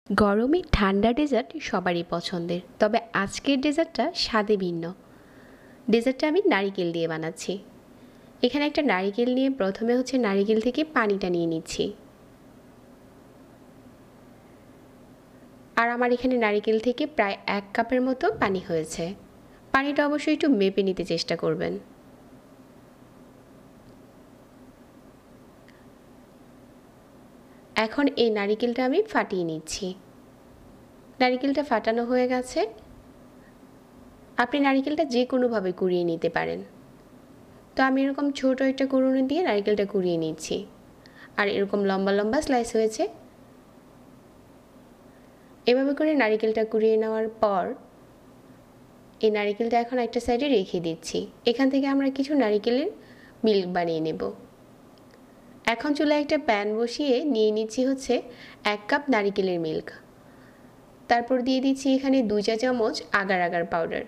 গরমে ঠান্ডা ডেজার্ট সবারই পছন্দের, তবে আজকের ডেজার্টটা স্বাদে ভিন্ন। ডেজার্টটা আমি নারিকেল দিয়ে বানাচ্ছি। এখানে একটা নারিকেল নিয়ে প্রথমে নারিকেল থেকে পানিটা নিয়ে নিচ্ছি। আর আমার এখানে নারিকেল থেকে প্রায় 1 কাপের মতো পানি হয়েছে। পানিটা অবশ্যই একটু মেপে নিতে চেষ্টা করবেন। এখন এই নারিকেলটা আমি ফাটিয়ে নিচ্ছি। নারিকেলটা ফাটানো হয়ে গেছে। আপনি নারিকেলটা যে কোনোভাবে কুড়িয়ে নিতে পারেন। তো আমি এরকম ছোট একটা কুড়ুনি দিয়ে নারিকেলটা কুড়িয়ে নিচ্ছি। আর এরকম লম্বা লম্বা স্লাইস হয়েছে। এভাবে করে নারিকেলটা কুড়িয়ে নেওয়ার পর এই নারিকেলটা এখন একটা সাইডে রেখে দিচ্ছি। এখান থেকে আমরা কিছু নারিকেলের মিল্ক বানিয়ে নেব। এখন চুলায় একটা প্যান বসিয়ে নিয়ে নিচ্ছি 1 কাপ নারিকেলের মিল্ক। তারপর দিয়ে দিচ্ছি এখানে 2 চা চামচ আগার আগার পাউডার,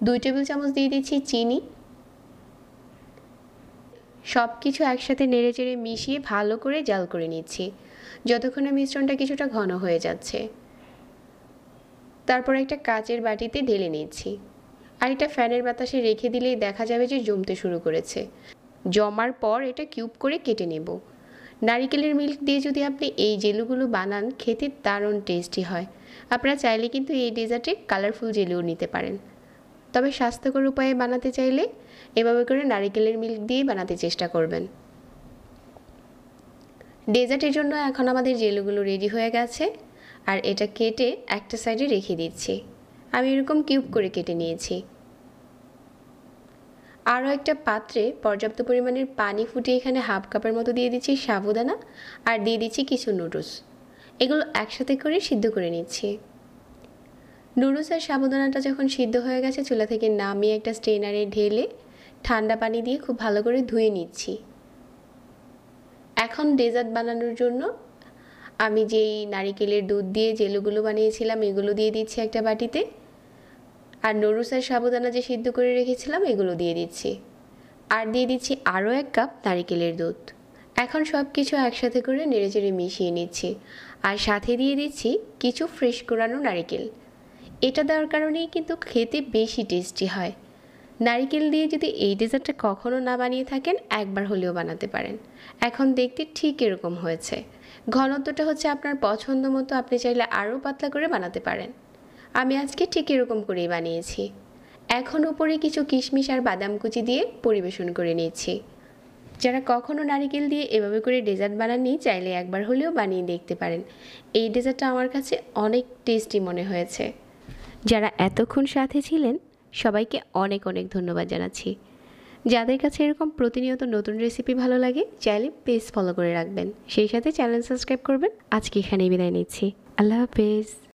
2 টেবিল চামচ দিয়ে দিচ্ছি চিনি। সব কিছু একসাথে নেড়েচেড়ে মিশিয়ে ভালো করে জাল করে নিচ্ছি যতক্ষণে মিশ্রণটা কিছুটা ঘন হয়ে যাচ্ছে। তারপর একটা কাচের বাটিতে ঢেলে নিচ্ছি। আর এটা ফ্যানের বাতাসে রেখে দিলেই দেখা যাবে যে জমতে শুরু করেছে। জমার পর এটা কিউব করে কেটে নেব। নারিকেলের মিল্ক দিয়ে যদি আপনি এই জেলুগুলো বানান, খেতে দারুণ টেস্টি হয়। আপনারা চাইলে কিন্তু এই ডেজার্টে কালারফুল জেলুও নিতে পারেন, তবে স্বাস্থ্যকর উপায়ে বানাতে চাইলে এভাবে করে নারিকেলের মিল্ক দিয়ে বানাতে চেষ্টা করবেন। ডেজার্টের জন্য এখন আমাদের জেলুগুলো রেডি হয়ে গেছে। আর এটা কেটে একটা সাইডে রেখে দিচ্ছি। আমি এরকম কিউব করে কেটে নিয়েছি। আরও একটা পাত্রে পর্যাপ্ত পরিমাণের পানি ফুটিয়ে এখানে 1/2 কাপের মতো দিয়ে দিচ্ছি সাবুদানা আর দিয়ে দিচ্ছি কিছু নুডলস। এগুলো একসাথে করে সিদ্ধ করে নিচ্ছি। নুডলস আর সাবুদানাটা যখন সিদ্ধ হয়ে গেছে, চুলা থেকে নামিয়ে একটা স্ট্রেনারে ঢেলে ঠান্ডা পানি দিয়ে খুব ভালো করে ধুয়ে নিচ্ছি। এখন ডেজার্ট বানানোর জন্য আমি যেই নারিকেলের দুধ দিয়ে জেলুগুলো বানিয়েছিলাম এগুলো দিয়ে দিচ্ছি একটা বাটিতে। আর নুডলস আর সাবুদানা যে সিদ্ধ করে রেখেছিলাম এগুলো দিয়ে দিচ্ছি। আর দিয়ে দিচ্ছি আরও 1 কাপ নারিকেলের দুধ। এখন সব কিছু একসাথে করে নেড়েচেড়ে মিশিয়ে নিচ্ছি। আর সাথে দিয়ে দিচ্ছি কিছু ফ্রেশ কোরানো নারিকেল। এটা দেওয়ার কারণেই কিন্তু খেতে বেশি টেস্টি হয়। নারিকেল দিয়ে যদি এই ডেজার্টটা কখনও না বানিয়ে থাকেন, একবার হলেও বানাতে পারেন। এখন দেখতে ঠিক এরকম হয়েছে। ঘনত্বটা আপনার পছন্দ মতো, আপনি চাইলে আরও পাতলা করে বানাতে পারেন। আমি আজকে ঠিক এরকম করেই বানিয়েছি। এখন উপরে কিছু কিশমিশ আর বাদাম কুচি দিয়ে পরিবেশন করে নিচ্ছি। যারা কখনও নারিকেল দিয়ে এভাবে করে ডেজার্ট বানাননি, চাইলে একবার হলেও বানিয়ে দেখতে পারেন। এই ডেজার্টটা আমার কাছে অনেক টেস্টি মনে হয়েছে। যারা এতক্ষণ সাথে ছিলেন সবাইকে অনেক অনেক ধন্যবাদ জানাচ্ছি। যাদের কাছে এরকম প্রতিনিয়ত নতুন রেসিপি ভালো লাগে, চাইলে পেজ ফলো করে রাখবেন, সেই সাথে চ্যানেল সাবস্ক্রাইব করবেন। আজকে এখানেই বিদায় নিচ্ছি। আল্লাহ হাফেজ।